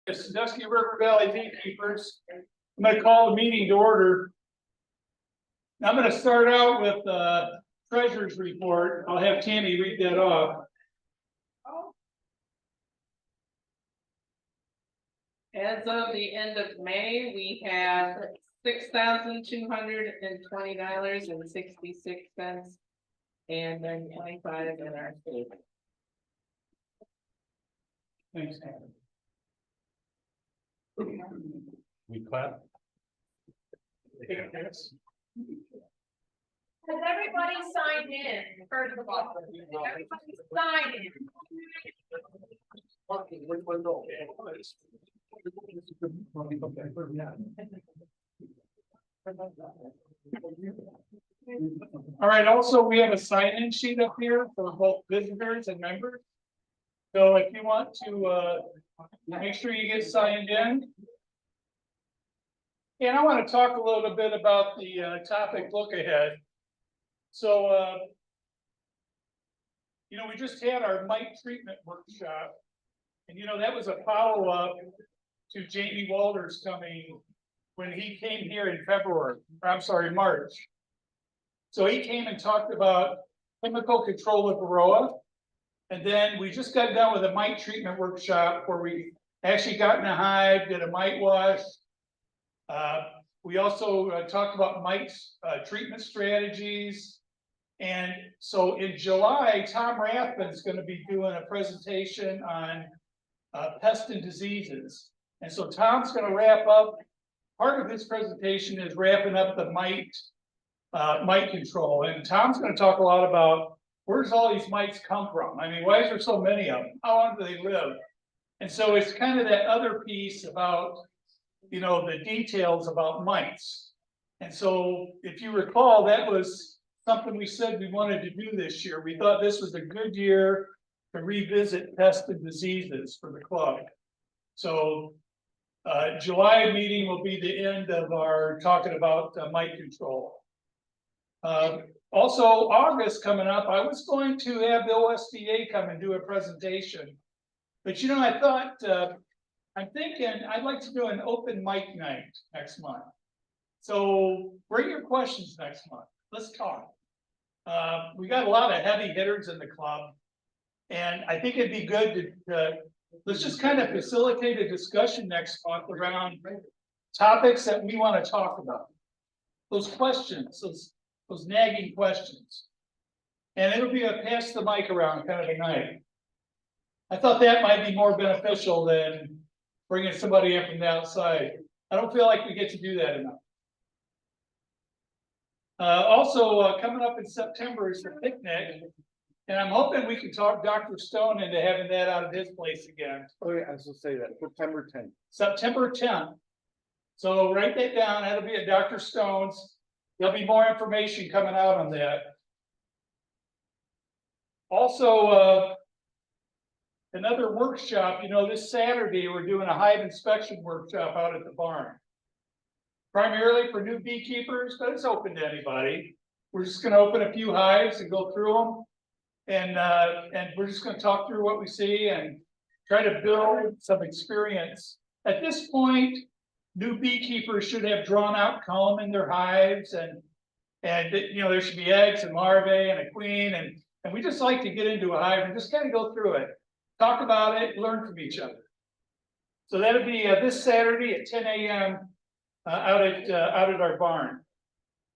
The Sandusky River Valley Beekeepers. I'm going to call the meeting to order. Now I'm going to start out with the treasurer's report. I'll have Tammy read that off. As of the end of May, we have $6,220.66, and then 25 in our state. Thanks, Tammy. We clap. Yes. Has everybody signed in, first of all? Everybody signed in. All right, also we have a sign-in sheet up here for both visitors and members. So if you want to make sure you get signed in. And I want to talk a little bit about the topic look ahead. So, you know, we just had our mite treatment workshop. And, you know, that was a follow-up to Jamie Walters coming when he came here in March. So he came and talked about chemical control of varroa. And then we just got done with a mite treatment workshop where we actually got in a hive, did a mite wash. We also talked about mite treatment strategies. And so in July, Tom Rathman's going to be doing a presentation on pests and diseases. And so Tom's going to wrap up, part of his presentation is wrapping up the mite control. And Tom's going to talk a lot about where does all these mites come from? I mean, why is there so many of them? How long do they live? And so it's kind of that other piece about, you know, the details about mites. And so if you recall, that was something we said we wanted to do this year. We thought this was a good year to revisit pests and diseases for the club. So July meeting will be the end of our talking about mite control. Also, August coming up, I was going to have the OSDA come and do a presentation. But, you know, I thought, I'm thinking I'd like to do an open mic night next month. So bring your questions next month. Let's talk. We got a lot of heavy hitters in the club. And I think it'd be good to let's just kind of facilitate a discussion next month around topics that we want to talk about. Those questions, those nagging questions. And it'll be a pass the mic around kind of a night. I thought that might be more beneficial than bringing somebody in from the outside. I don't feel like we get to do that enough. Also, coming up in September is the picnic. And I'm hoping we can talk Dr. Stone into having that out of his place again. Oh, yeah, I was going to say that. September 10th. September 10th. So write that down. That'll be at Dr. Stone's. There'll be more information coming out on that. Also, another workshop, you know, this Saturday, we're doing a hive inspection workshop out at the barn. Primarily for new beekeepers, but it's open to anybody. We're just going to open a few hives and go through them. And we're just going to talk through what we see and try to build some experience. At this point, new beekeepers should have drawn out comb in their hives, and you know, there should be eggs and larvae and a queen, and we just like to get into a hive and just kind of go through it, talk about it, learn from each other. So that'll be this Saturday at 10 a.m. Out at our barn.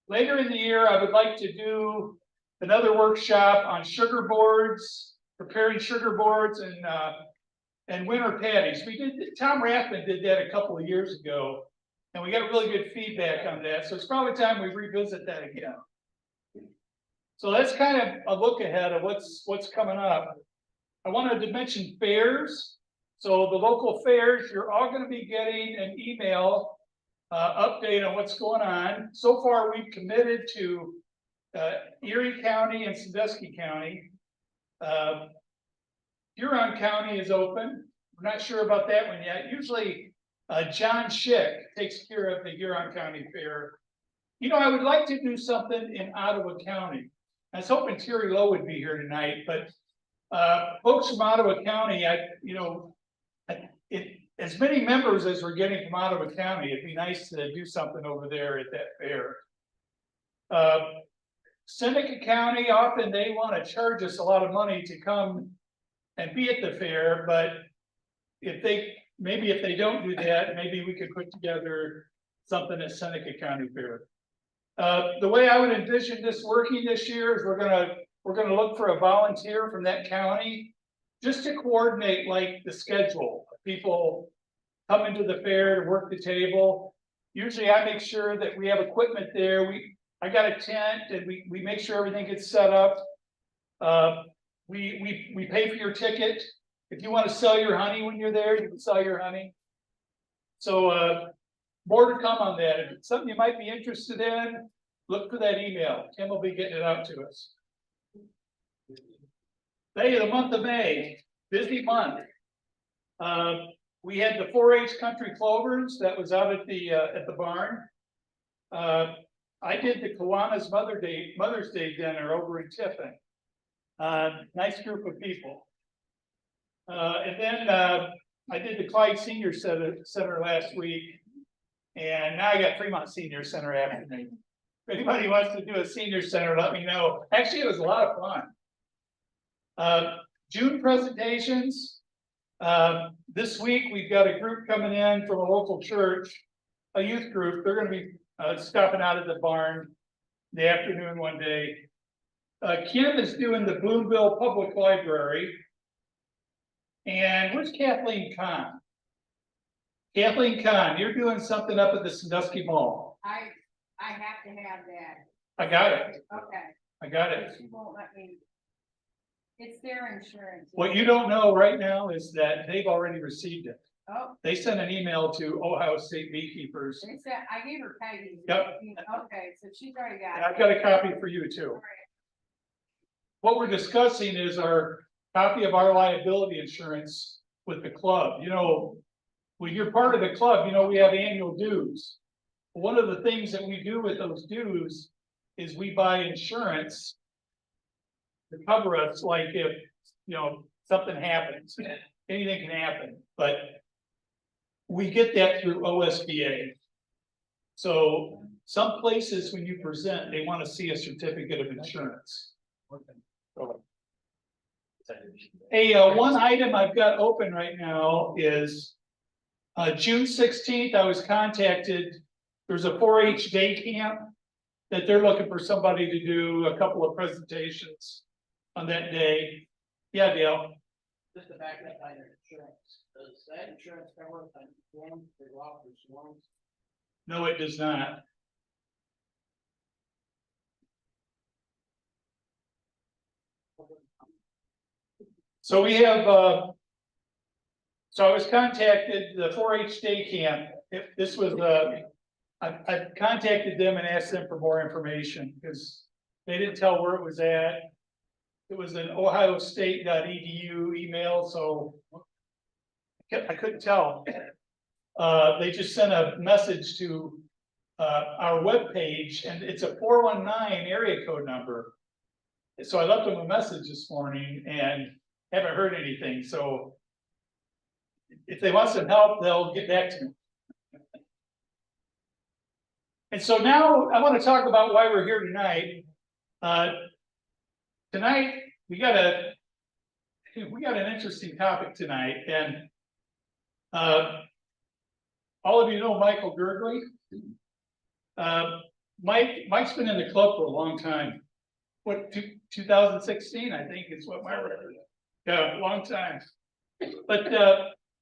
Later in the year, I would like to do another workshop on sugar boards, preparing sugar boards and winter patties. Tom Rathman did that a couple of years ago, and we got really good feedback on that. So it's probably time we revisit that again. So that's kind of a look ahead of what's coming up. I wanted to mention fairs. So the local fairs, you're all going to be getting an email update on what's going on. So far, we've committed to Erie County and Sandusky County. Huron County is open. We're not sure about that one yet. Usually, John Schick takes care of the Huron County Fair. You know, I would like to do something in Ottawa County. I was hoping Terry Lowe would be here tonight, but folks from Ottawa County, as many members as we're getting from Ottawa County, it'd be nice to do something over there at that fair. Seneca County, often they want to charge us a lot of money to come and be at the fair, but if they don't do that, maybe we could put together something at Seneca County Fair. The way I would envision this working this year is we're gonna look for a volunteer from that county just to coordinate like the schedule. People coming to the fair to work the table. Usually I make sure that we have equipment there. I got a tent and we make sure everything gets set up. We pay for your ticket. If you want to sell your honey when you're there, you can sell your honey. So more to come on that. If it's something you might be interested in, look for that email. Kim will be getting it out to us. Hey, the month of May, busy month. We had the 4-H country clovers that was out at the barn. I did the Kiwanis Mother's Day dinner over in Tiffin. Nice group of people. And then I did the Clyde Senior Center last week. And now I got Fremont Senior Center after me. If anybody wants to do a senior center, let me know. Actually, it was a lot of fun. June presentations. This week, we've got a group coming in from a local church, a youth group. They're going to be stopping out at the barn in the afternoon one day. Kim is doing the Boonville Public Library. And where's Kathleen Kahn? Kathleen Kahn, you're doing something up at the Sandusky Mall. I have to have that. I got it. Okay. I got it. She won't let me. It's their insurance. What you don't know right now is that they've already received it. Oh, They sent an email to Ohio State Beekeepers. they said, I gave her Peggy's. Yep. Okay, so she's already got And it. I've got a copy for you too. All right. What we're discussing is our copy of our liability insurance with the club. You know, when you're part of the club, you know, we have annual dues. One of the things that we do with those dues is we buy insurance to cover us, like if, you know, something happens, anything can happen, but we get that through OSBA. So some places when you present, they want to see a certificate of insurance. Hey, one item I've got open right now is June 16th, I was contacted. There's a 4-H day camp that they're looking for somebody to do a couple of presentations on that day. Yeah, Dale. Just to back up on your insurance, does that insurance cover the storms, the loss of storms? No, it does not. So we have, so I was contacted, the 4-H day camp. If this was, I've contacted them and asked them for more information because they didn't tell where it was at. It was an ohiostate.edu email, so I couldn't tell. They just sent a message to our webpage, and it's a 419 area code number. So I left them a message this morning and haven't heard anything. So if they want some help, they'll get back to me. And so now I want to talk about why we're here tonight. Tonight we got an interesting topic tonight, and all of you know Michael Gergely. Mike's been in the club for a long time. What, 2016, I think is what my record is. Yeah, long time. But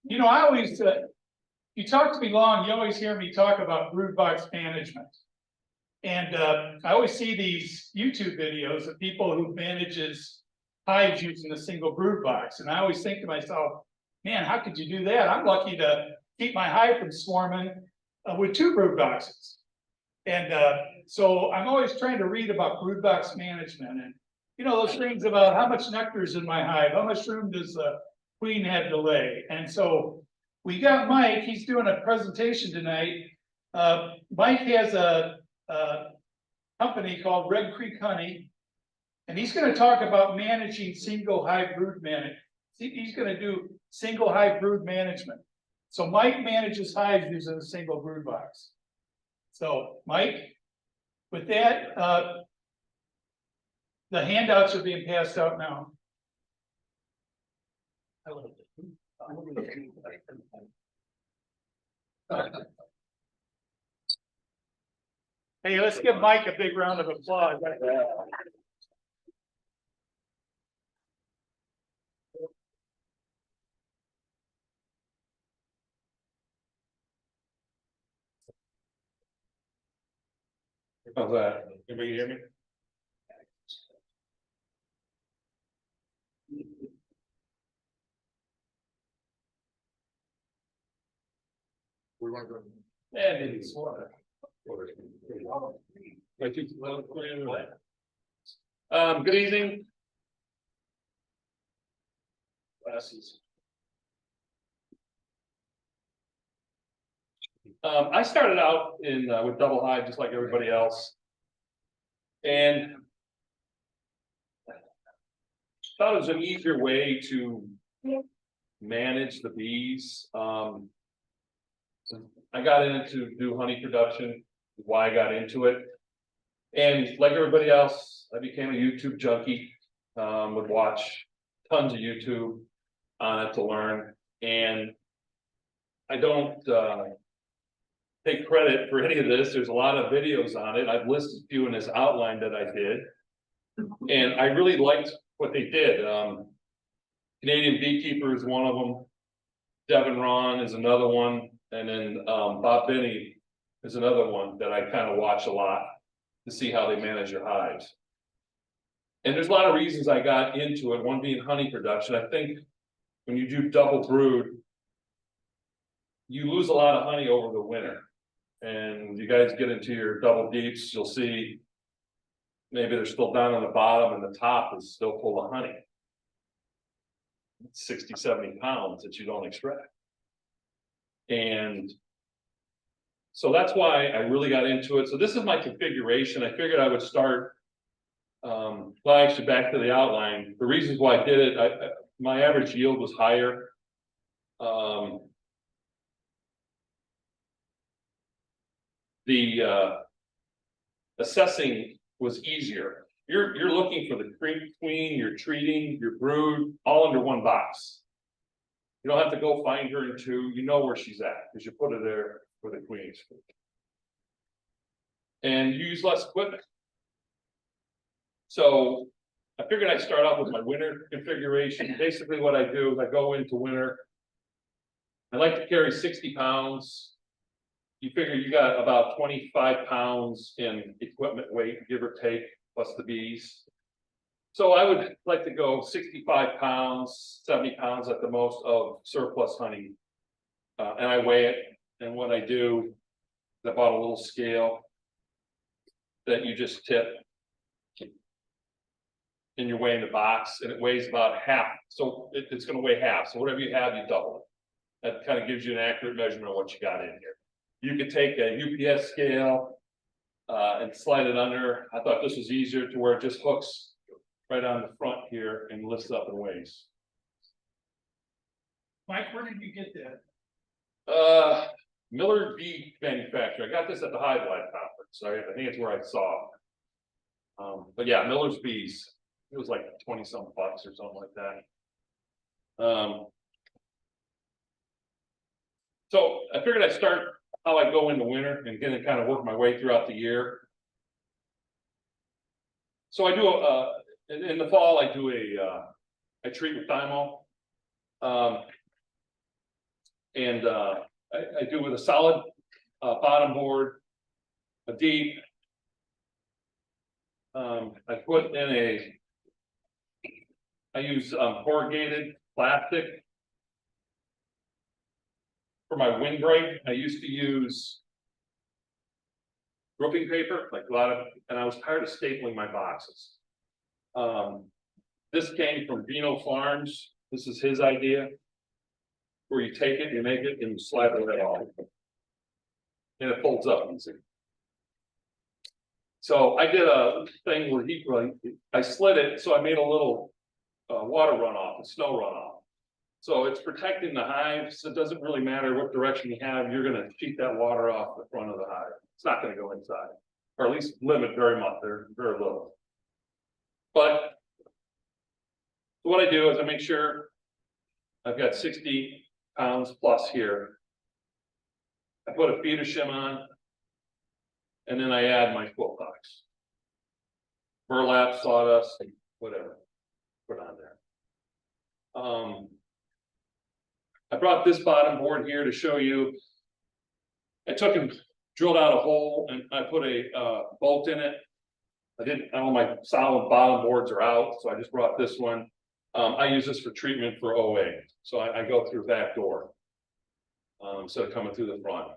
you know, I always you talk to me long, you always hear me talk about brood box management. And I always see these YouTube videos of people who manages hives using a single brood box. And I always think to myself, man, how could you do that? I'm lucky to keep my hive from swarming with 2 brood boxes. And so I'm always trying to read about brood box management and, you know, those things about how much nectar is in my hive, how much room does the queen have to lay. And so we got Mike, he's doing a presentation tonight. Mike has a company called Red Creek Honey, and he's going to talk about managing single hive brood management. He's going to do single hive brood management. So Mike manages hives using a single brood box. So Mike, with that, the handouts are being passed out now. Hey, let's give Mike a big round of applause. How's that? Anybody hear me? We want to go. And maybe it's water. Good evening. Glasses. I started out in with double hive just like everybody else. And thought it was an easier way to manage the bees. I got into do honey production, why I got into it. And like everybody else, I became a YouTube junkie, would watch tons of YouTube on it to learn. And I don't take credit for any of this. There's a lot of videos on it. I've listed a few in this outline that I did. And I really liked what they did. Canadian Beekeeper is one of them. Devin Ron is another one. And then Bob Binney is another one that I kind of watch a lot to see how they manage their hives. And there's a lot of reasons I got into it, one being honey production. I think when you do double brood, you lose a lot of honey over the winter. And you guys get into your double deeps, you'll see maybe they're still down on the bottom and the top is still full of honey. 60, 70 pounds that you don't extract. And so that's why I really got into it. So this is my configuration. I figured I would start, well, actually back to the outline. The reasons why I did it, my average yield was higher. The assessing was easier. You're looking for the queen, you're treating, your brood, all under one box. You don't have to go find her in two. You know where she's at because you put her there for the queens. And you use less equipment. So I figured I'd start out with my winter configuration. Basically what I do is I go into winter. I like to carry 60 pounds. You figure you got about 25 pounds in equipment weight, give or take, plus the bees. So I would like to go 65 pounds, 70 pounds at the most of surplus honey. And I weigh it. And what I do, I bought a little scale that you just tip. And you're weighing the box, and it weighs about half. So it's going to weigh half. So whatever you have, you double it. That kind of gives you an accurate measurement of what you got in here. You could take a UPS scale and slide it under. I thought this was easier to where it just hooks right on the front here and lifts up and weighs. Mike, where did you get that? Miller Bee Manufacturer. I got this at the Hive Life conference. I think it's where I saw it. But yeah, Miller's Bees. It was like 20-some bucks or something like that. So I figured I'd start how I go in the winter and then kind of work my way throughout the year. So I do in the fall I do I treat with thymol, and I do with a solid bottom board, a deep. I put in I use corrugated plastic for my windbreak. I used to use roofing paper, like a lot of, and I was tired of stapling my boxes. This came from Vino Farms. This is his idea, where you take it, you make it, and you slide the lid off, and it folds up easy. So I did a thing where I slid it, so I made a little water runoff and snow runoff. So it's protecting the hives. It doesn't really matter what direction you have, you're gonna sheet that water off the front of the hive. It's not gonna go inside, or at least limit very much, they're very little. But what I do is I make sure I've got 60 pounds plus here. I put a feeder shim on, and then I add my quilt box. Burlap, sawdust, whatever, put on there. I brought this bottom board here to show you. I took and drilled out a hole and I put a bolt in it. All my solid bottom boards are out, so I just brought this one. I use this for treatment for OA, so I go through back door. Instead of coming through the front.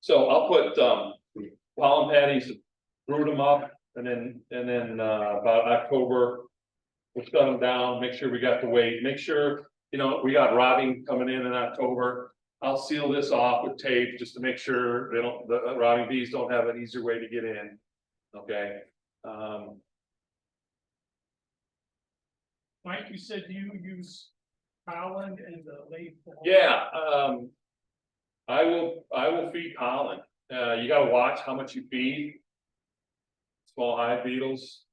So I'll put pollen patties, brood them up, and then about October, we'll shut them down, make sure we got the weight, make sure, you know, we got robbing coming in October. I'll seal this off with tape just to make sure the robbing bees don't have an easier way to get in. Okay. Mike, you said you use pollen in the late fall. Yeah, I will feed pollen. You gotta watch how much you feed. Small hive beetles,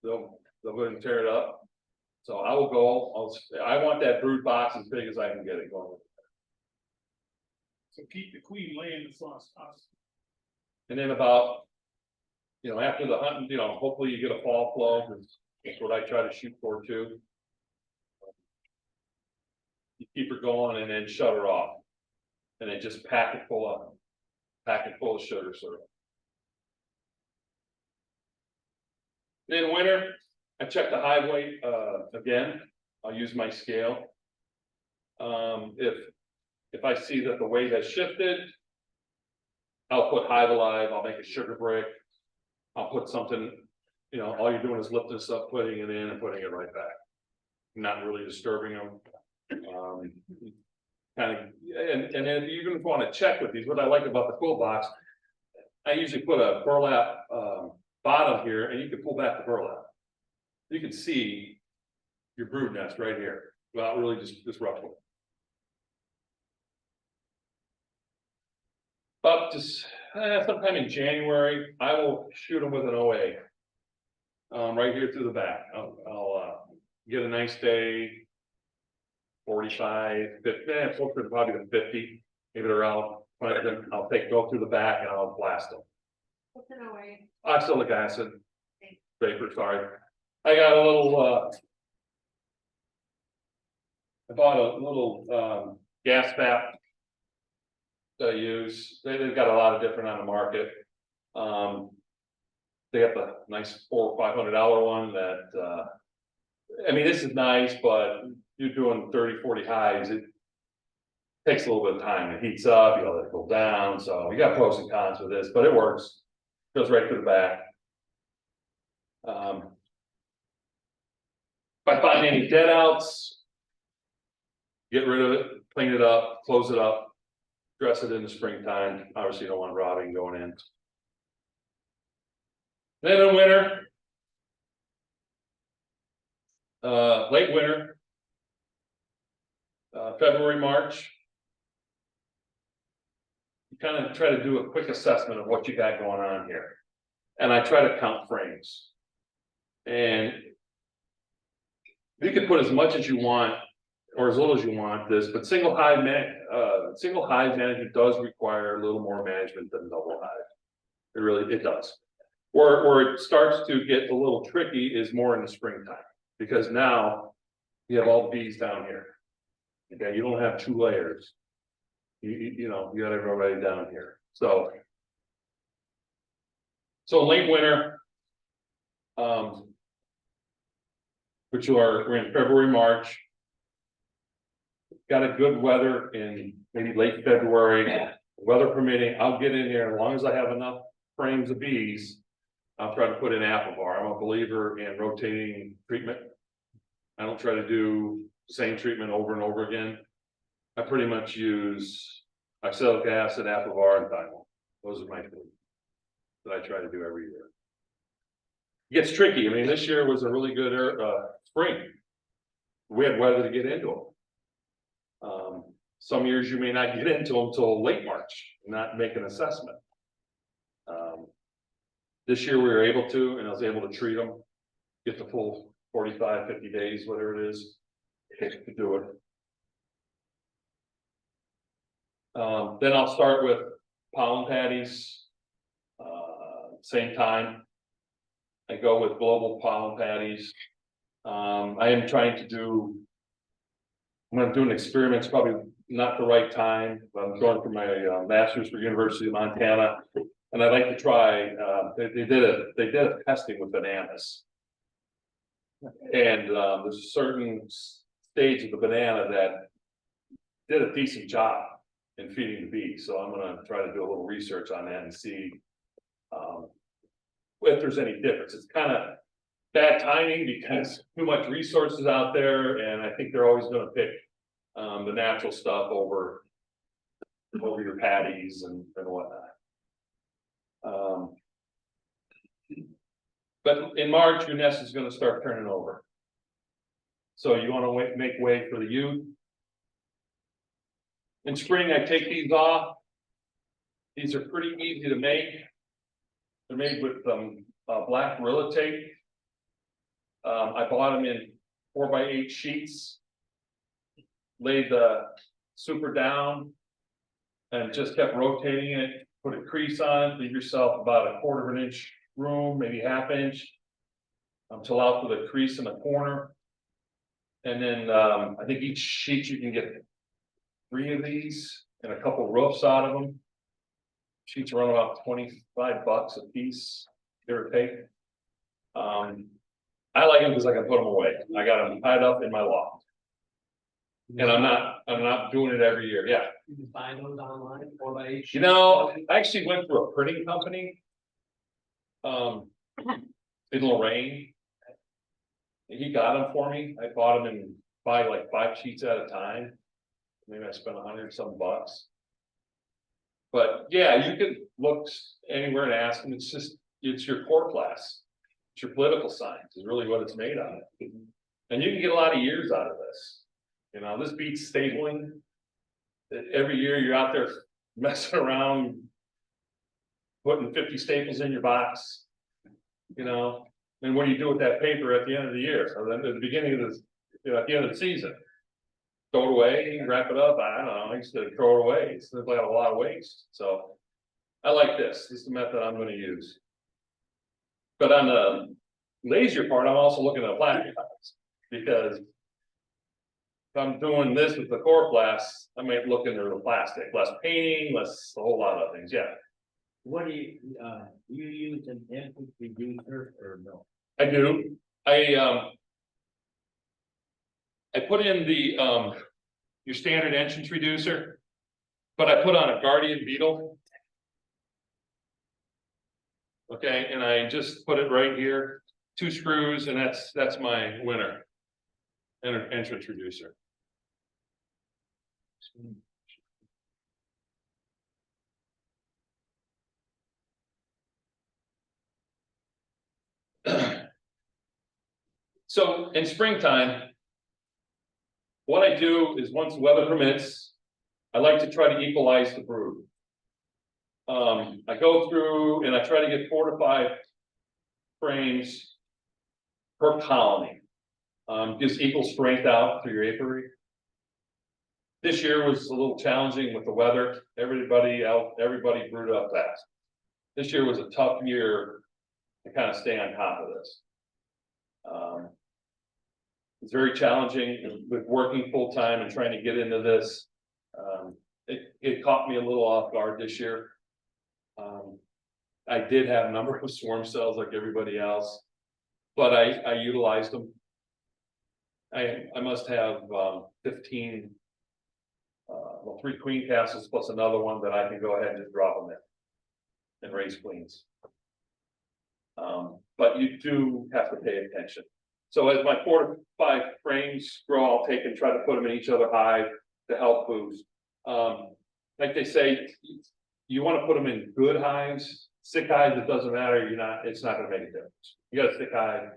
they'll go and tear it up. So I will go, I want that brood box as big as I can get it going. So keep the queen laying the sauce. And then about, you know, after the hunting, you know, hopefully you get a fall flow, that's what I try to shoot for too. You keep her going and then shut her off. And then just pack it full of sugar syrup. In winter, I check the hive weight again. I'll use my scale. If I see that the weight has shifted, I'll put Hive Alive, I'll make a sugar brick. I'll put something, you know, all you're doing is lift this up, putting it in and putting it right back. Not really disturbing them. Kind of, and then if you even want to check with these, what I like about the quilt box, I usually put a burlap bottom here, and you can pull back the burlap. You can see your brood nest right here without really just disrupting. But just sometime in January, I will shoot them with an OA. Right here through the back. I'll get a nice day. 45, 50, closer to probably the 50, maybe around. I'll go through the back and I'll blast them. What's an OA? Oxalic acid, vapor, sorry. I got a little, I bought a little gas vat that I use. They've got a lot of different on the market. They got the nice $400 or $500 one that, I mean, this is nice, but you're doing 30, 40 hives. It takes a little bit of time. It heats up, you gotta let it cool down. So you got pros and cons with this, but it works. Goes right to the back. If I find any dead outs, get rid of it, clean it up, close it up, dress it in the springtime. Obviously, you don't want robbing going in. Then in winter, late winter, February, March, you kind of try to do a quick assessment of what you got going on here. And I try to count frames. And you can put as much as you want or as little as you want this, but single hive management does require a little more management than double hive. It does. Where it starts to get a little tricky is more in the springtime, because now you have all the bees down here. Okay, you don't have two layers. You know, you got everybody down here. So late winter, we're in February, March. Got a good weather in maybe late February, weather permitting. I'll get in here, as long as I have enough frames of bees, I'll try to put in apple bar. I'm a believer in rotating treatment. I don't try to do the same treatment over and over again. I pretty much use oxalic acid, apple bar, and thymol. Those are my three that I try to do every year. gets tricky. I mean, this year was a really good, spring. We had weather to get into them. Some years you may not get into them until late March, not make an assessment. This year we were able to, and I was able to treat them, get the full 45, 50 days, whatever it is, to do it. Then I'll start with pollen patties. Same time. I go with global pollen patties. I am trying to do. I'm going to do an experiment. It's probably not the right time, but I'm going for my master's for University of Montana, and I'd like to try. They did a testing with bananas, and there's a certain stage of the banana that did a decent job in feeding the bees. So I'm going to try to do a little research on that and see if there's any difference. It's kind of bad timing because too much resources out there, and I think they're always going to pick the natural stuff over your patties and whatnot. But in March, your nest is going to start turning over. So you want to make way for the youth. In spring, I take these off. These are pretty easy to make. They're made with black Gorilla tape. I bought them in 4x8 sheets. Laid the super down and just kept rotating it. Put a crease on it. Leave yourself about a 1/4 inch room, maybe 1/2 inch, to allow for the crease in the corner. And then I think each sheet you can get 3 of these and a couple roofs out of them. Sheets run about $25 a piece, give or take. I like them because I can put them away. I got them tied up in my loft, and I'm not doing it every year. Yeah. You can find those online, 4x8. You know, I actually went through a printing company. In Lorraine. He got them for me. I bought them and buy like 5 sheets at a time. Maybe I spent $100 bucks. But yeah, you could look anywhere and ask them. It's your core class. It's your political science is really what it's made out of. And you can get a lot of years out of this. You know, this beats stapling. Every year you're out there messing around, putting 50 staples in your box, you know, and what do you do with that paper at the end of the year? Or then at the beginning of this, you know, at the end of the season? Throw it away, wrap it up. I don't know. I used to throw it away. It's like a lot of waste. So I like this. This is the method I'm going to use. But on the lazier part, I'm also looking at plastic piles, because if I'm doing this with the core class, I might look into the plastic, less painting, less a whole lot of things. Yeah. What do you use an input reducer or no? I do. I put in the your standard entrance reducer, but I put on a Guardian beetle. Okay, and I just put it right here, 2 screws, and that's my winner. Entrance reducer. So in springtime, what I do is once the weather permits, I like to try to equalize the brood. I go through and I try to get 4 to 5 frames per colony. Gives equal strength out through your apiary. This year was a little challenging with the weather. Everybody brewed up fast. This year was a tough year to kind of stay on top of this. It's very challenging with working full time and trying to get into this. It caught me a little off guard this year. I did have a number of swarm cells like everybody else, but I utilized them. I must have 15, 3 queen castles plus another one that I can go ahead and just drop them in and raise queens. But you do have to pay attention. So as my 4 to 5 frames grow, I'll take and try to put them in each other hive to help boost. Like they say, you want to put them in good hives. Sick hives, it doesn't matter. It's not going to make a difference. You got a thick hive.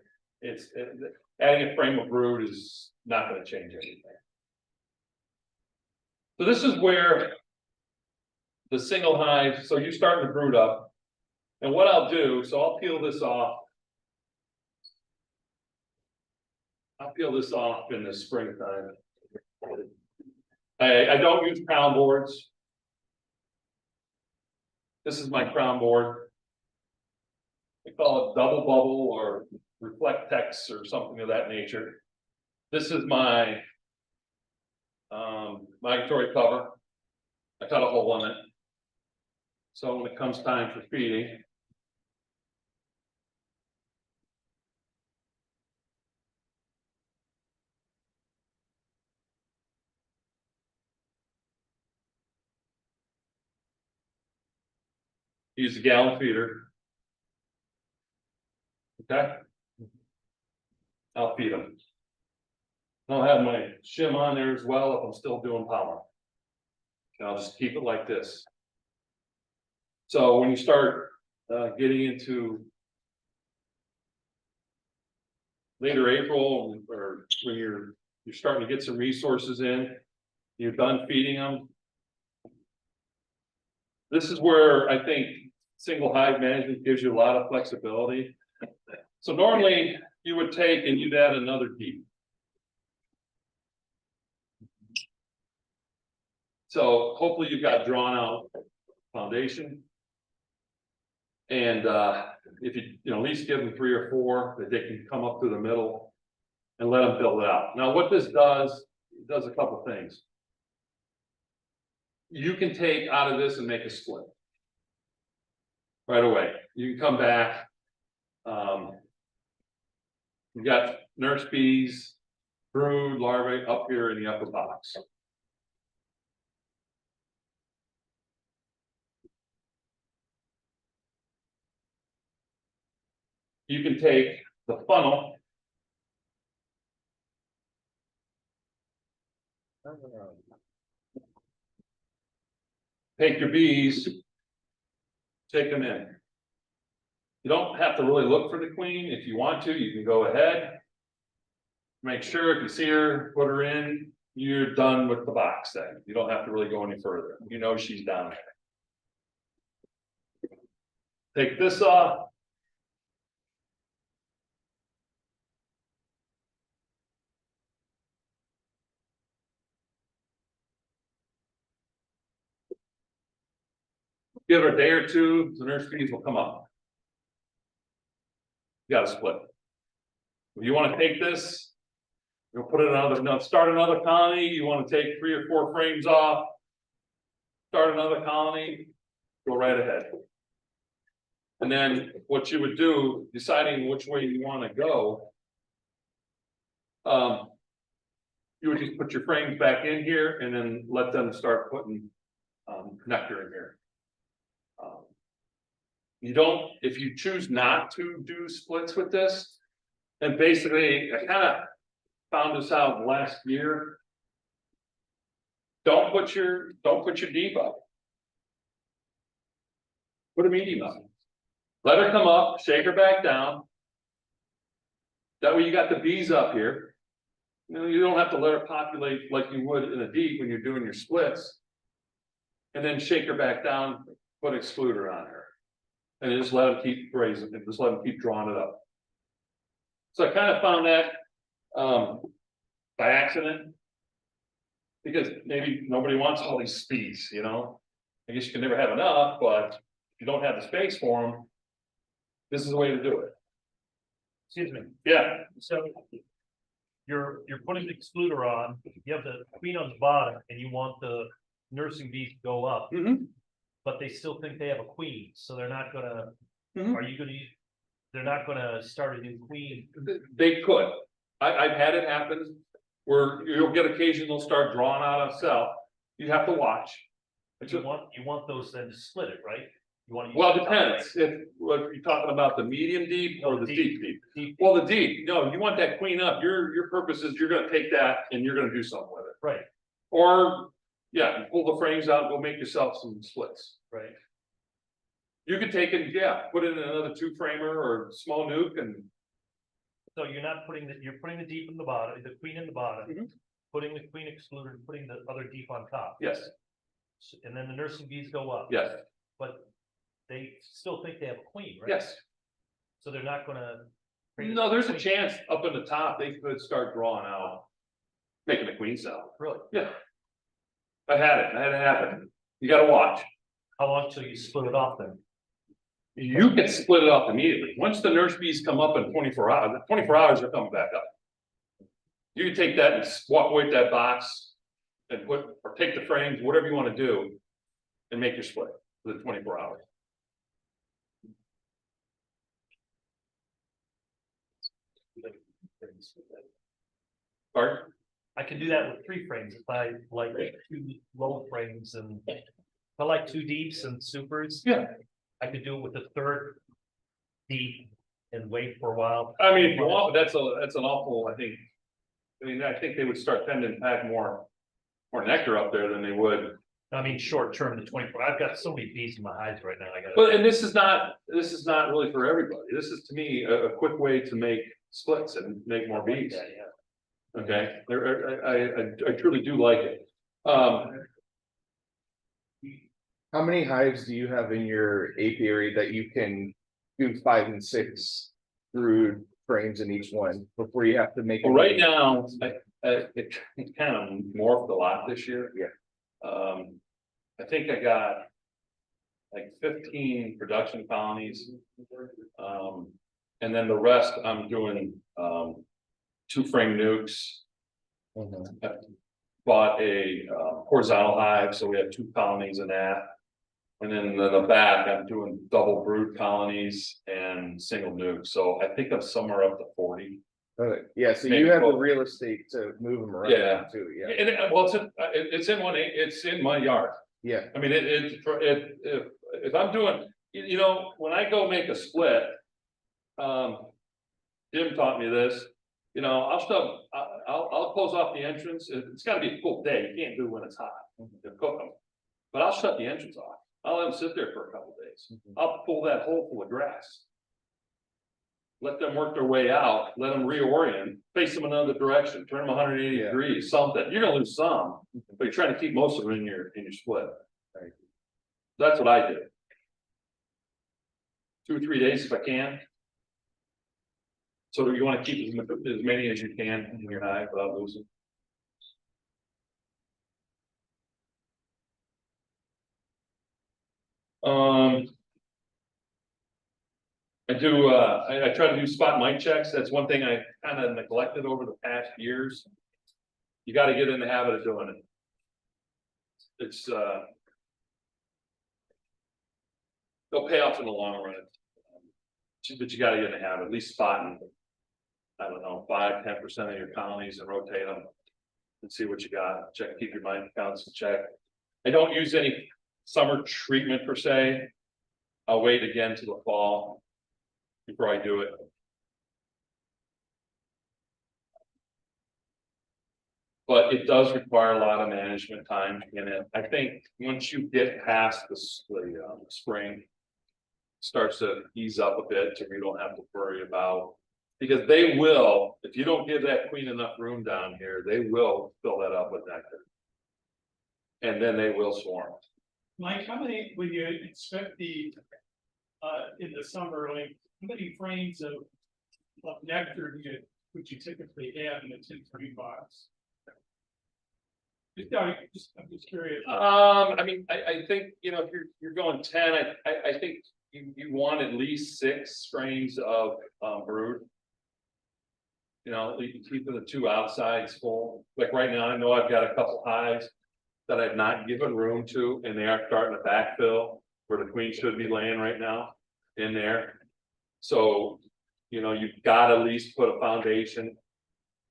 Adding a frame of brood is not gonna change anything. So this is where the single hive, so you're starting to brood up. And what I'll do, so I'll peel this off. I'll peel this off in the springtime. I don't use crown boards. This is my crown board. We call it double bubble or Reflectex or something of that nature. This is my migratory cover. I cut a hole in it. So when it comes time for feeding. Use a gallon feeder. Okay. I'll feed them. I'll have my shim on there as well if I'm still doing pollen. And I'll just keep it like this. So when you start getting into later April, or when you're starting to get some resources in, you're done feeding them. This is where I think single hive management gives you a lot of flexibility. So normally you would take and you'd add another deep. So hopefully you've got drawn out foundation. And if you at least give them 3 or 4 that they can come up through the middle and let them build it out. Now what this does, it does a couple things. You can take out of this and make a split. Right away. You can come back. You've got nurse bees, brood, larvae up here in the upper box. You can take the funnel. Take your bees, take them in. You don't have to really look for the queen. If you want to, you can go ahead. Make sure if you see her, put her in, you're done with the box then. You don't have to really go any further. You know she's down there. Take this off. Give her a day or two, the nurse bees will come up. You gotta split. If you want to take this, you'll put it another, start another colony. You want to take 3 or 4 frames off, start another colony, go right ahead. And then what you would do, deciding which way you want to go, you would just put your frames back in here and then let them start putting nectar in here. You don't, if you choose not to do splits with this, and basically I kind of found this out last year. Don't put your deep up. Put a medium up. Let her come up, shake her back down. That way you got the bees up here. You don't have to let her populate like you would in a deep when you're doing your splits. And then shake her back down, put excluder on her. And just let them keep raising it, just let them keep drawing it up. So I kind of found that by accident. Because maybe nobody wants all these bees, you know. I guess you can never have enough, but if you don't have the space for them, this is the way to do it. Excuse me, Yeah, so you're putting the excluder on, you have the queen on the bottom and you want the nursing bees to go up. But they still think they have a queen, so they're not gonna, are you gonna, they're not gonna start a new queen? they could. I've had it happen where you'll get occasion they'll start drawing out a cell. You have to watch. But you want those then to split it, right? You want to. Well, it depends. If you're talking about the medium deep or the deep. Well, the deep, no, you want that queen up. Your purpose is you're gonna take that and you're gonna do something with it. Right, Or, yeah, pull the frames out, go make yourself some splits. right. You could take it, yeah, put it in another two framer or small nuke and, So you're not putting you're putting the deep in the bottom, the queen in the bottom, Mhm. putting the queen excluder, and putting the other deep on top. yes, And then the nursing bees go up. yes, But they still think they have a queen, right? yes. So they're not gonna. No, there's a chance up in the top, they could start drawing out, making a queen cell. Really? Yeah. I had it happen. You gotta watch. How long till you split it off then? You can split it off immediately. Once the nurse bees come up in 24 hours, they're coming back up. You can take that and walk away with that box and or take the frames, whatever you wanna do. And make your split for the 24 hours. Pardon? I can do that with 3 frames if I like 2 low frames and if I like 2 deeps and supers. Yeah. I could do it with a 3rd deep and wait for a while. I mean, if you want, that's an awful, I think. I mean, I think they would start tending to pack more nectar up there than they would. I mean, short term, the 24, I've got so many bees in my hives right now, I gotta. But, and this is not really for everybody. This is to me a quick way to make splits and make more bees. Yeah, yeah. Okay, I truly do like it. How many hives do you have in your apiary that you can do 5 and 6 brood frames in each one before you have to make? Well, right now, it kind of morphed a lot this year. Yeah. I think I got like 15 production colonies. And then the rest I'm doing 2 frame nukes. Mhm. Bought a horizontal hive, so we have 2 colonies in that. And then in the back, I'm doing double brood colonies and single nukes, so I think I'm somewhere up to 40. Yeah, so Maybe you have the 12. real estate to move them around Yeah. too, yeah, And well, it's in my yard. yeah. I mean, if I'm doing, you know, when I go make a split. Jim taught me this, you know, I'll close off the entrance, it's gotta be a cool day, you can't do it when it's hot, to cook them. But I'll shut the entrance off, I'll let them sit there for a couple days, I'll pull that hole full of grass. Let them work their way out, let them reorient, face them another direction, turn them 180 Yeah. degrees, something, you're gonna lose some, but you're trying to keep most of them in your split. Right. That's what I do. 2 or 3 days if I can. So you want to keep as many as you can in your hive without losing. I try to do spot mite checks. That's one thing I kind of neglected over the past years. You got to get in the habit of doing it. It's they'll pay off in the long run. But you got to get in the habit, at least spotting. I don't know, 5-10% of your colonies and rotate them. And see what you got, check, keep your mite counts in check. I don't use any summer treatment per se. I'll wait again till the fall before I do it. But it does require a lot of management time in it. I think once you get past the spring, starts to ease up a bit to where you don't have to worry about. Because they will, if you don't give that queen enough room down here, they will fill that up with nectar. And then they will swarm. Mike, how many, when you inspect in the summer, like, how many frames of nectar would you typically have in a 10-frame box? I'm just curious. I mean, I think, you know, if you're going 10, I think you want at least 6 frames of brood. You know, you can keep the 2 outsides full. Like right now, I know I've got a couple hives that I've not given room to, and they are starting to backfill where the queen should be laying right now in there. So, you know, you've got to at least put a foundation,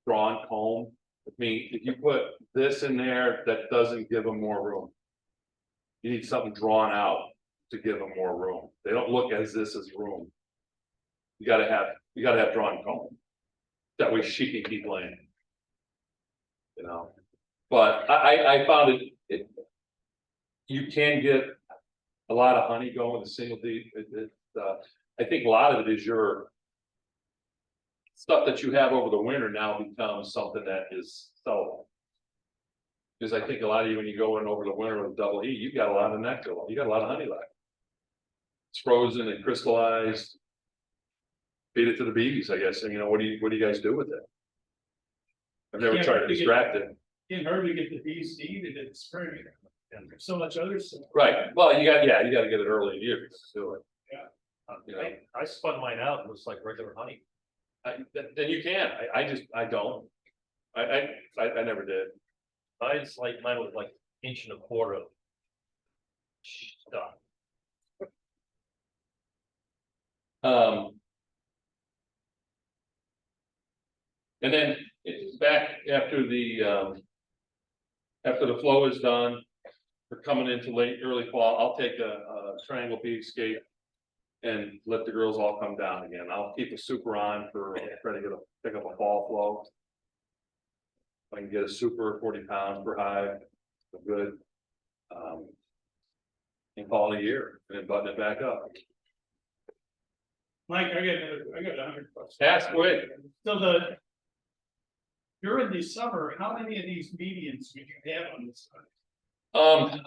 drawn comb. I mean, if you put this in there, that doesn't give them more room. You need something drawn out to give them more room. They don't look as this as room. You gotta have drawn comb. That way she can keep laying. You know, but I found it, you can get a lot of honey going to single bee. I think a lot of it is your stuff that you have over the winter now becomes something that is sellable. Because I think a lot of you, when you go in over the winter with double heat, you've got a lot of nectar, you got a lot of honey left. It's frozen and crystallized. Feed it to the bees, I guess, and you know, what do you guys do with it? I've never tried to extract it. You can hardly get the bees to eat it in the spring, and there's so much other stuff. Right, well, you gotta get it early in the year to do it. You know, I spun mine out, and it was like regular honey. then you can, I don't. I never did. Mine was like inch and a quarter. Stuff. And then it's back after the flow is done. We're coming into early fall, I'll take a triangle bee escape. And let the girls all come down again. I'll keep a super on for trying to pick up a fall flow. If I can get a super 40 pounds per hive, good. And call it a year and then button it back up. Mike, I got 100 questions. Ask away. So during the summer, how many of these medians would you have on this side?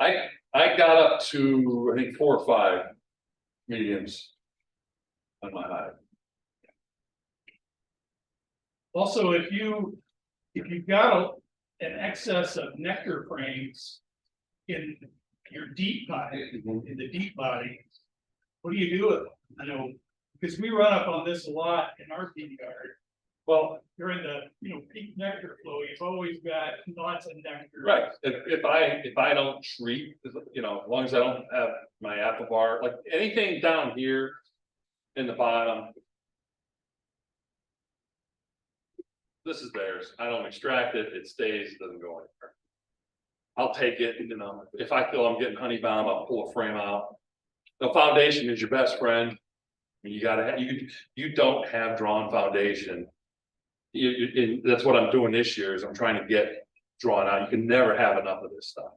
I got up to, I think 4 or 5 mediums on my hive. Also, if you've got an excess of nectar frames in your deep body, in the deep body, what do you do with them? I know, because we run up on this a lot in our bee yard. Well, During the, peak nectar flow, you've always got lots of nectar. right, if I don't treat, as long as I don't have my apple bar, like anything down here in the bottom. This is theirs, I don't extract it, it stays, it doesn't go anywhere. I'll take it, if I feel I'm getting honey bound, I'll pull a frame out. The foundation is your best friend. You gotta have, you don't have drawn foundation. That's what I'm doing this year, is I'm trying to get drawn out. You can never have enough of this stuff.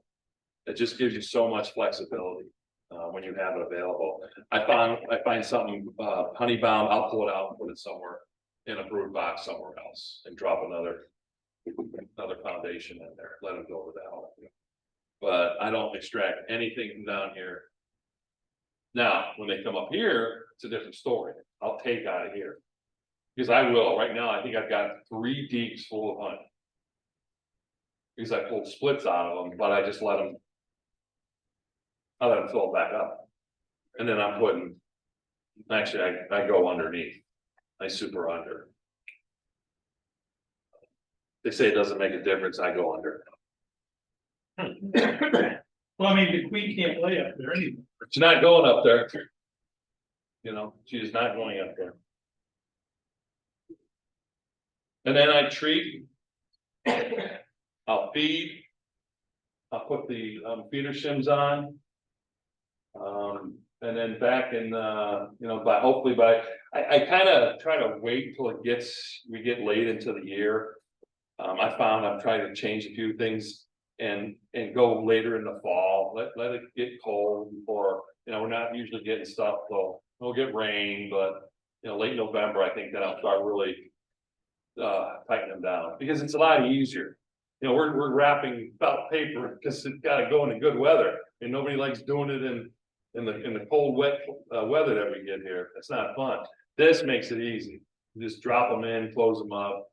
It just gives you so much flexibility when you have it available. I find something honey bound, I'll pull it out and put it somewhere in a brood box somewhere else and drop another foundation in there. Let them go with that. But I don't extract anything from down here. Now, when they come up here, it's a different story. I'll take out of here. Because I will, right now, I think I've got 3 deeps full of honey. Because I pulled splits out of them, but I just let them fill it back up. And then I'm putting, actually, I go underneath. I super under. They say it doesn't make a difference, I go under. Well, I mean, the queen can't lay up there anymore. She's not going up there. She is not going up there. And then I treat. I'll feed. I'll put the feeder shims on. And then back in I kind of try to wait until we get late into the year. I found I'm trying to change a few things and go later in the fall, let it get cold before, we're not usually getting stuff, so we'll get rain, but late November, I think that I'll start really tightening them down, because it's a lot easier. We're wrapping felt paper because it's got to go into good weather, and nobody likes doing it in the cold, wet weather that we get here. It's not fun. This makes it easy. You just drop them in, close them up.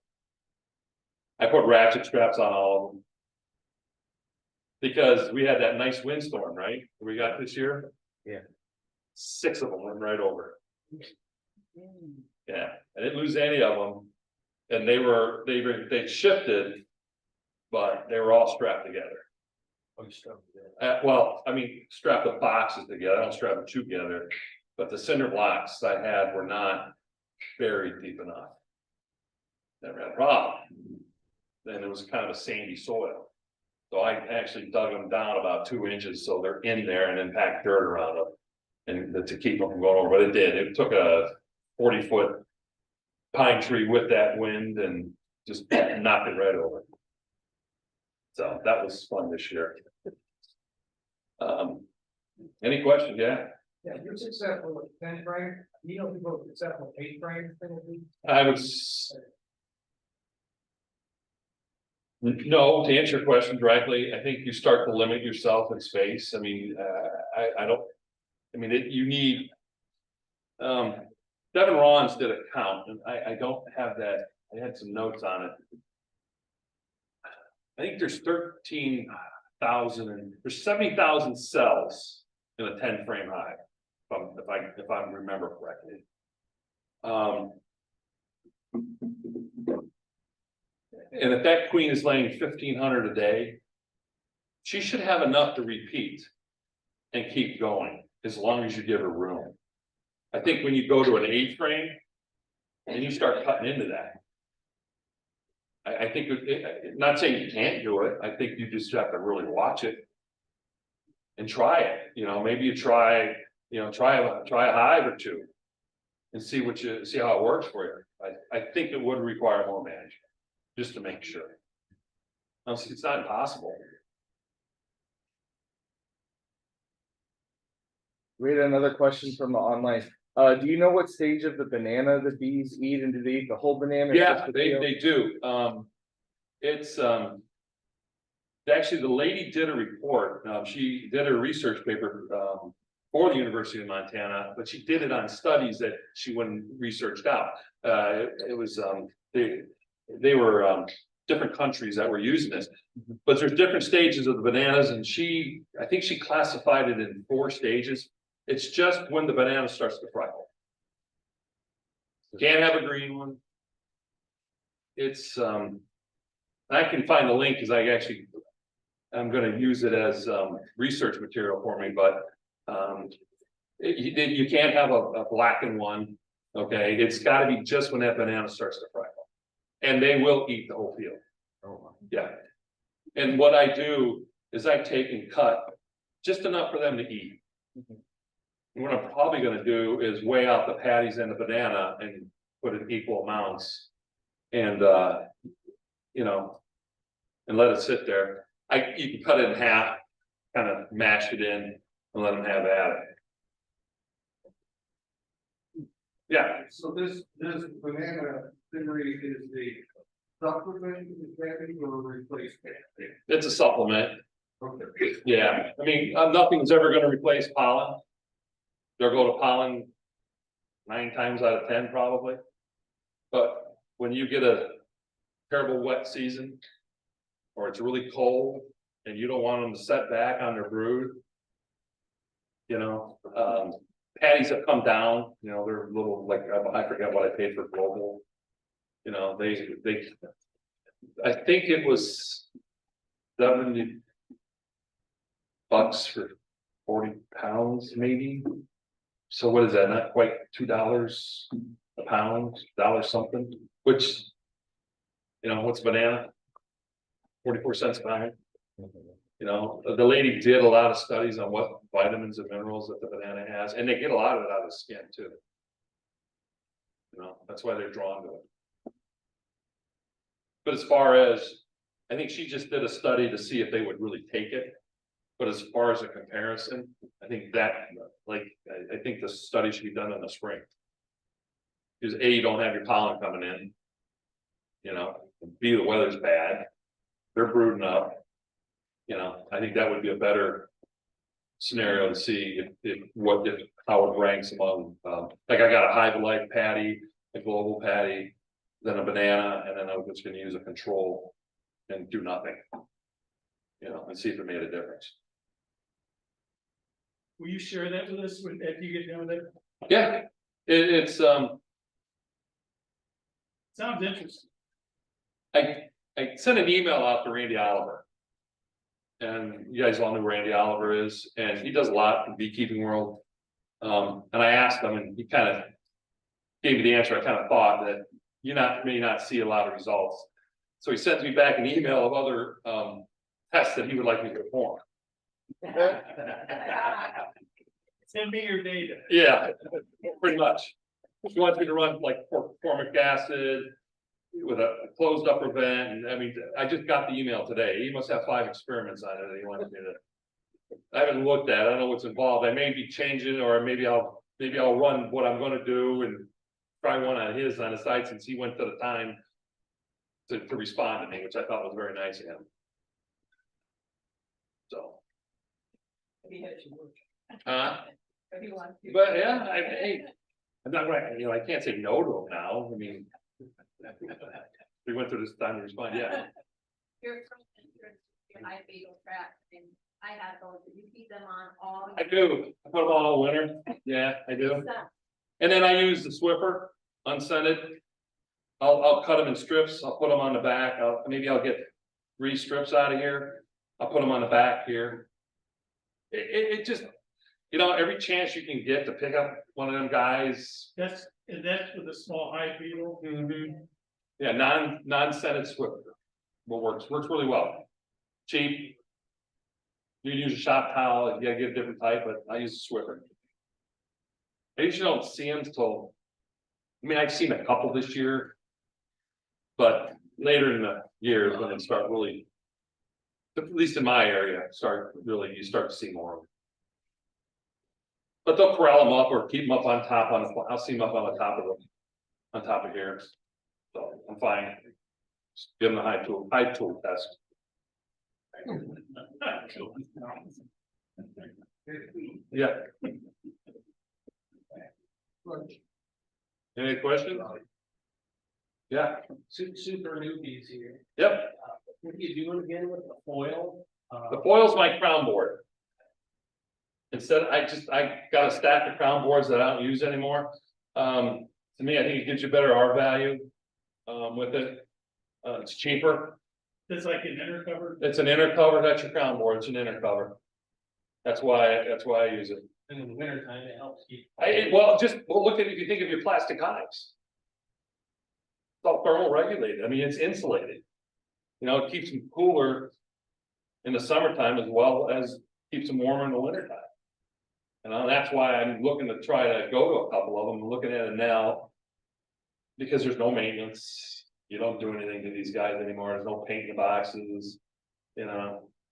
I put ratchet straps on all of them, because we had that nice windstorm, right? We got this year. Yeah. 6 of them went right over. Yeah, I didn't lose any of them, and they shifted, but they were all strapped together. Well, I mean, strap the boxes together. I don't strap them together, but the cinder blocks I had were not buried deep enough. Never had a problem. Then it was kind of a sandy soil. So I actually dug them down about 2 inches, so they're in there, and then packed dirt around them, and to keep them from going over. But it did. It took a 40-foot pine tree with that wind and just knocked it right over. So that was fun this year. Any questions? Yeah, Yeah, you're successful with 10 frame, you know, people are successful with 8 frame. I would. No, to answer your question directly, I think you start to limit yourself in space. I mean, I don't, I mean, you need. Devin Rawns did a count, and I don't have that, I had some notes on it. I think there's 13,000 and there's 70,000 cells in a 10 frame hive, if I remember correctly. And if that queen is laying 1,500 a day, she should have enough to repeat and keep going as long as you give her room. I think when you go to an 8 frame and you start cutting into that, I think, not saying you can't do it, I think you just have to really watch it and try it. You know, maybe you try a hive or two and see how it works for you. I think it would require more management, just to make sure. It's not impossible. We had another question from the online. Do you know what stage of the banana the bees eat, and do they eat the whole banana? or Yeah, just the they peel? do. It's actually, the lady did a report. She did a research paper for the University of Montana, but she did it on studies that she went and researched out. It was they were different countries that were using this, but there's different stages of the bananas, and I think she classified it in 4 stages. It's just when the banana starts to freckle. Can't have a green one. It's I can find the link because I'm going to use it as research material for me, but you can't have a blackened one. Okay, it's got to be just when that banana starts to freckle, and they will eat the whole field. Oh, Yeah, and what I do is I take and cut just enough for them to eat. What I'm probably going to do is weigh out the patties and the banana and put in equal amounts, and you know, and let it sit there. You can cut it in half, kind of mash it in, and let them have at it. Yeah, So this banana theory is the supplement or replacement? it's a supplement. Okay. Yeah, I mean, nothing's ever going to replace pollen. They'll go to pollen 9 times out of 10 probably. But when you get a terrible wet season, or it's really cold and you don't want them to set back on their brood, you know, patties have come down, you know, they're little, like, I forget what I paid for global. You know, I think it was $70 for 40 pounds, maybe. So what is that? Not quite $2 a pound, $1 something, which, you know, what's banana? 44 cents a pound. You know, the lady did a lot of studies on what vitamins and minerals that the banana has, and they get a lot of it out of the skin too. You know, that's why they're drawn to it. But as far as, I think she just did a study to see if they would really take it. But as far as a comparison, I think that, like, I think the study should be done in the spring. Because A, you don't have your pollen coming in. You know, B, the weather's bad. They're brooding up. You know, I think that would be a better scenario to see how it ranks among, like, I got a Hive Life patty, a global patty, then a banana, and then I'm just gonna use a control and do nothing. You know, and see if it made a difference. Will you share that with us after you get done with it? Yeah, it's Sounds interesting. I sent an email out to Randy Oliver. And you guys all know who Randy Oliver is, and he does a lot in the beekeeping world. And I asked him, and he kind of gave me the answer I kind of thought, that you may not see a lot of results. So he sends me back an email of other tests that he would like me to perform. Send me your data. Yeah, pretty much. He wants me to run like formic acid with a closed upper vent. And I mean, I just got the email today. He must have 5 experiments on it that he wants me to I haven't looked at it. I don't know what's involved. I may be changing, or maybe I'll run what I'm gonna do and try one on his on the side, since he went to the time to respond to me, which I thought was very nice of him. So, Maybe it should work. If you want to. but yeah, hey, I'm not right, I can't say no to him now. I mean, we went through this time to respond, yeah. Your front entrance, your high beetle trap, and I have those, you keep them on all. I do. I put them on all winter. Yeah, I do. And then I use the Swiffer, unscented. I'll cut them in strips. I'll put them on the back. Maybe I'll get 3 strips out of here. I'll put them on the back here. It just, every chance you can get to pick up one of them guys. That's with a small Hive beetle. Yeah, non-scented Swiffer. What works really well. Cheap. You can use a shop towel, you gotta get a different type, but I use a Swiffer. I usually don't see them till, I've seen a couple this year. But later in the year is when they start really, at least in my area, you start to see more of them. But they'll corral them up or keep them up on top I'll see them up on the top of them, on top of here. So I'm fine. Just give them a high tool test. Yeah. Any questions? Yeah, Super newbies here. yep. What are you doing again with the foil? The foil's my crown board. Instead, I got a stack of crown boards that I don't use anymore. To me, I think it gives you better R value, with it. It's cheaper. That's like an inner cover. It's an inner cover, that's your crown board, it's an inner cover. That's why I use it. In the winter time, it helps keep. Look at, if you think of your plastic hives. It's all thermal regulated, it's insulated. It keeps them cooler in the summertime as well as keeps them warmer in the wintertime. That's why I'm looking to try to go to a couple of them, I'm looking at it now. Because there's no maintenance, you don't do anything to these guys anymore, there's no paint in the boxes.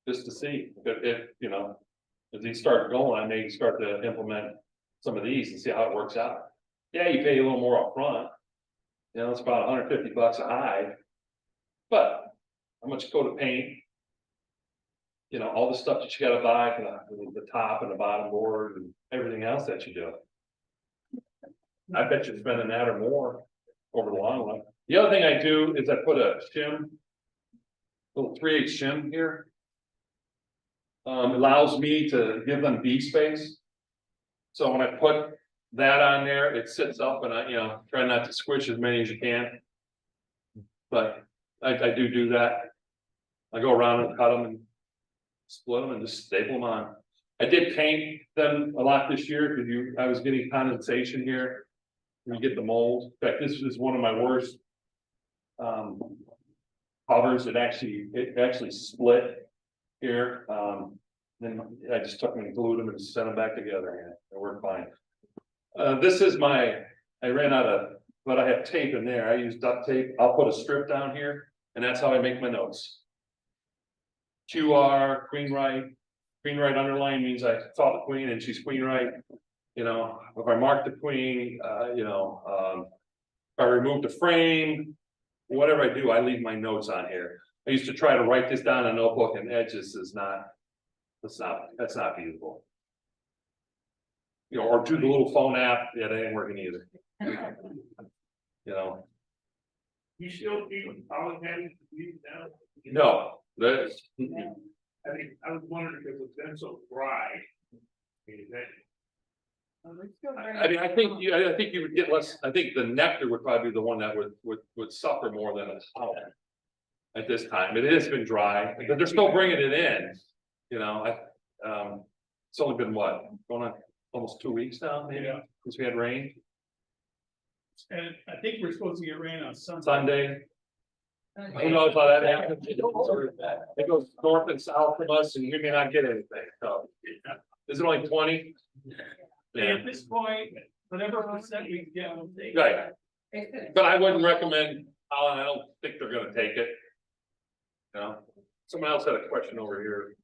Just to see if these start going, I may start to implement some of these and see how it works out. Yeah, you pay a little more upfront. It's about $150 a hive. But how much coat of paint? All the stuff that you gotta buy for the top and the bottom board and everything else that you do. I bet you're spending that or more over the long run. The other thing I do is I put a shim, little 3/8 shim here. Allows me to give them bee space. So when I put that on there, it sits up and I, try not to squish as many as you can. But I do that. I go around and cut them and split them and just staple them on. I did paint them a lot this year because I was getting condensation here. You get the mold. In fact, this is one of my worst covers. It actually split here. Then I just took them and glued them and sent them back together and it worked fine. This is I ran out of, but I have tape in there. I use duct tape. I'll put a strip down here and that's how I make my notes. QR, queen right underline means I saw the queen and she's queen right. If I mark the queen, if I remove the frame, whatever I do, I leave my notes on here. I used to try to write this down in a notebook and it just is not, that's not feasible. Or do the little phone app, yeah, that ain't working either. You still keep pollen heading now? No, that's. I was wondering if it's been so dry. I think you would get less, I think the nectar would probably be the one that would suffer more than a pollen. At this time, it has been dry, but they're still bringing it in, it's only been going on almost 2 weeks now, maybe, since we had rain. And I think we're supposed to get rain on Sunday. Sunday. Who knows how that happens? It goes north and south from us and we may not get anything, so. Is it only 20? And at this point, whatever percent we get, we'll take. Right, but I wouldn't recommend pollen, I don't think they're gonna take it. Someone else had a question over here.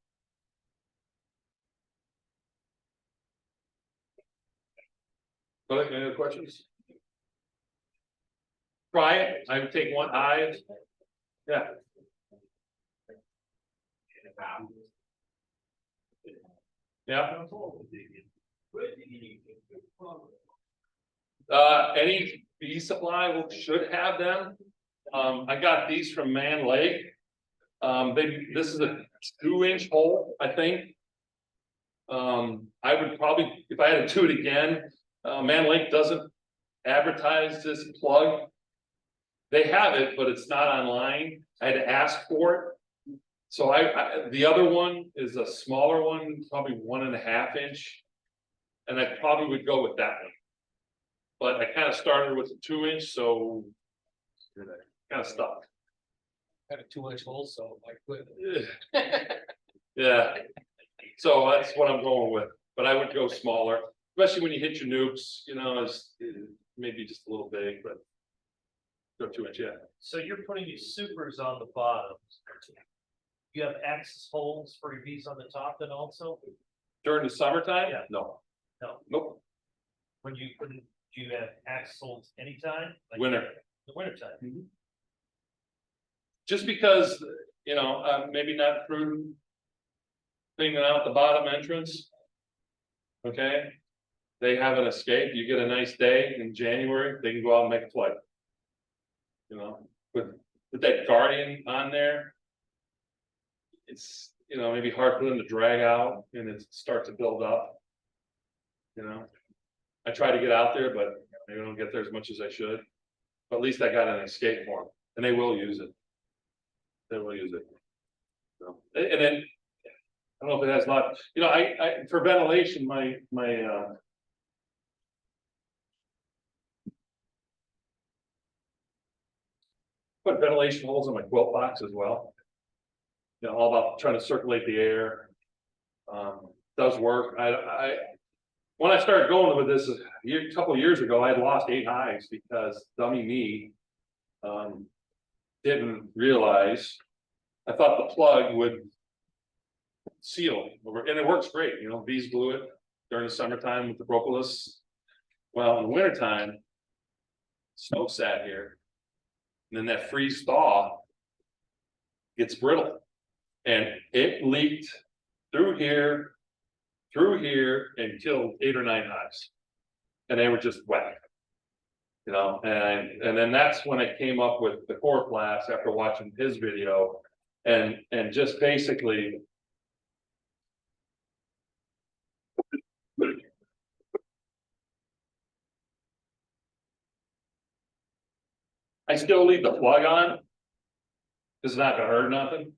Any other questions? Try it, I would take one hive. Yeah. Yeah. Any bee supply should have them. I got these from Man Lake. This is a 2-inch hole, I think. I would probably, if I had to do it again, Man Lake doesn't advertise this plug. They have it, but it's not online. I had to ask for it. So the other one is a smaller one, probably 1.5 inch. And I probably would go with that one. But I kind of started with a 2-inch, so kind of stuck. Had a 2-inch hole, so I quit. Yeah. So that's what I'm going with, but I would go smaller, especially when you hit your nukes, you know, it's maybe just a little big, but. Go 2-inch, yeah. So you're putting these supers on the bottom. You have access holes for your bees on the top then also? During the summertime? Yeah. No. No. Nope, When do you have access holes anytime? Like winter. The winter time? Just because, you know, maybe not through cleaning out the bottom entrance. Okay, they have an escape, you get a nice day in January, they can go out and make a flight. You know, with that guardian on there. It's, you know, maybe hard for them to drag out and it starts to build up. You know, I try to get out there, but maybe I don't get there as much as I should. But at least I got an escape for them, and they will use it. They will use it. So, and then, I don't know if it has a lot, you know, I for ventilation, my put ventilation holes in my quilt box as well. You know, all about trying to circulate the air. Does work. When I started going with this a couple of years ago, I had lost 8 hives because dummy me didn't realize. I thought the plug would seal, and it works great. You know, bees glue it during the summertime with the propolis. Well, in the wintertime, snow sat here. And then that freeze thaw gets brittle. And it leaked through here, and killed 8 or 9 hives. And they were just wet. You know, and then that's when I came up with the core class after watching his video. And just basically I still leave the plug on. It's not gonna hurt nothing.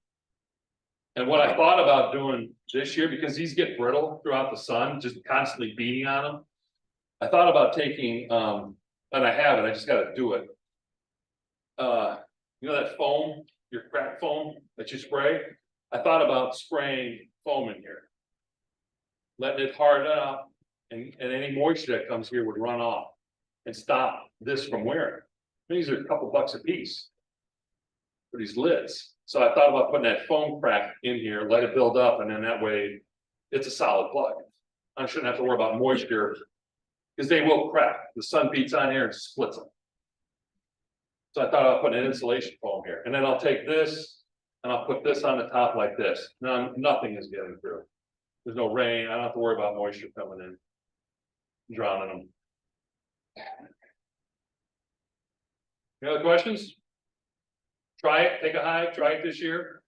And what I thought about doing this year, because these get brittle throughout the sun, just constantly beating on them. I thought about taking, and I have it, I just gotta do it. You know that foam, your crack foam that you spray? I thought about spraying foam in here. Letting it harden up, and any moisture that comes here would run off and stop this from wearing. These are a couple bucks a piece for these lids. So I thought about putting that foam crack in here, let it build up, and then that way it's a solid plug. I shouldn't have to worry about moisture because they will crack. The sun beats on here and splits them. So I thought I'll put an insulation foam here, and then I'll take this and I'll put this on the top like this. Now nothing is getting through. There's no rain. I don't have to worry about moisture coming in, drowning them. Any other questions? Try it, take a hive, try it this year.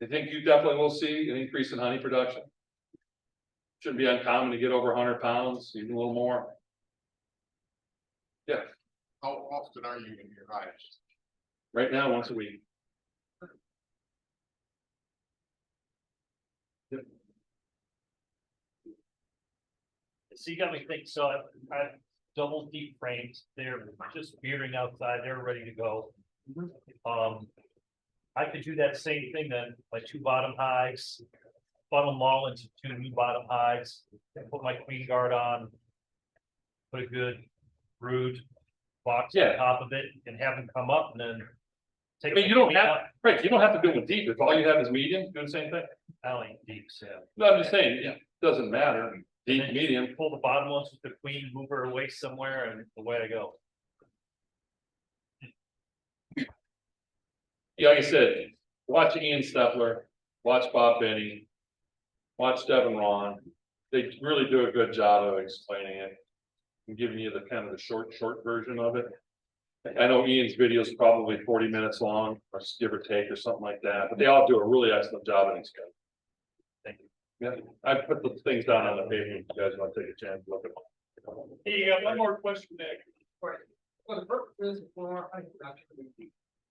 I think you definitely will see an increase in honey production. Shouldn't be uncommon to get over 100 pounds, even a little more. Yeah. How often are you in your hives? Right now, once a week. Yep. So you got me thinking, so I've double deep frames, they're just bearding outside, they're ready to go. I could do that same thing then, my 2 bottom hives, funnel them all into 2 new bottom hives, and put my queen guard on. Put a good brood box on top of it and have them come up and then. I mean, you don't have, right, you don't have to do it deep, if all you have is medium, do the same thing. I don't eat deeps, yeah. No, I'm just saying, it doesn't matter. And Deep then medium. pull the bottom ones with the queen, move her away somewhere and away I go. Yeah, like I said, watch Ian Stepler, watch Bob Benny. Watch Devin Ron, they really do a good job of explaining it. And giving you the kind of the short version of it. I know Ian's video is probably 40 minutes long, or give or take, or something like that, but they all do a really excellent job of explaining. Thank you. Yeah, I put the things down on the paper, if you guys want to take a chance to look at them. Hey, you got one more question back. For the purposes for honey production,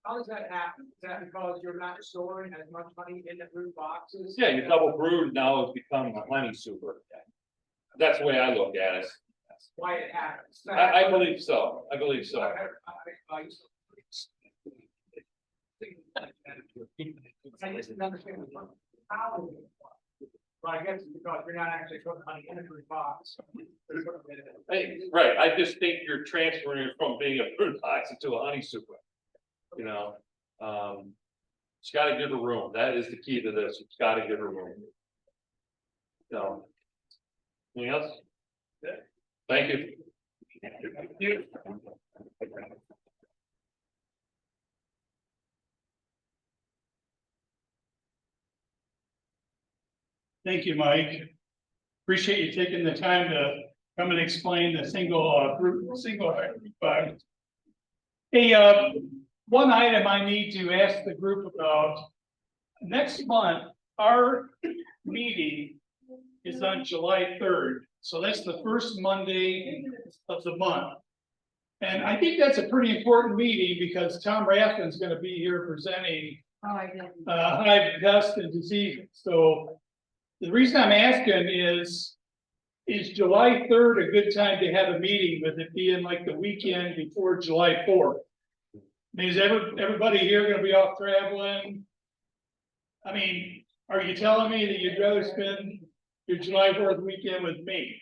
how does that happen? Is that because you're not storing as much honey in the brood boxes? Yeah, you double brood, now it's become a honey super. That's the way I look at it. That's why it happens. I believe so, I believe so. I just didn't understand how. Well, I guess it's because you're not actually putting honey in a brood box. Hey, right, I just think you're transferring it from being a brood box into a honey super. You know, it's gotta give her room, that is the key to this, it's gotta give her room. So. Anything else? Thank you. Thank you, Mike. Appreciate you taking the time to come and explain the single bug. Hey, one item I need to ask the group about. Next month, our meeting is on July 3rd, so that's the first Monday of the month. And I think that's a pretty important meeting because Tom Rathman's gonna be here presenting Hive dust and disease. So the reason I'm asking is July 3rd a good time to have a meeting with it being like the weekend before July 4th? I mean, is everybody here gonna be off traveling? I mean, are you telling me that you'd rather spend your July 4th weekend with me?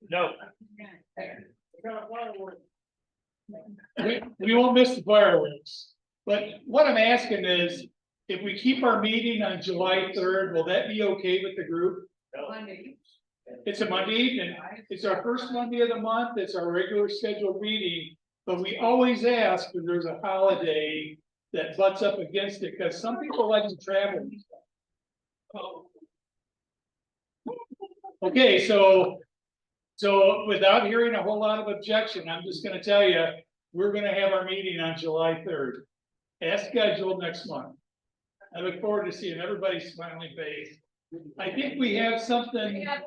No, We won't miss the fireworks, but what I'm asking is, if we keep our meeting on July 3rd, will that be okay with the group? It's a Monday evening, it's our first Monday of the month, it's our regular scheduled meeting, but we always ask when there's a holiday that butts up against it, because some people like to travel. Okay, so without hearing a whole lot of objection, I'm just gonna tell you, we're gonna have our meeting on July 3rd. As scheduled next month. I look forward to seeing everybody's smiling face. I think we have We something, have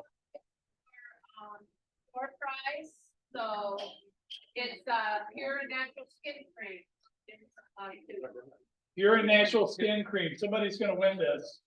door prize, so it's pure and natural skin cream. pure and natural skin cream, somebody's gonna win this.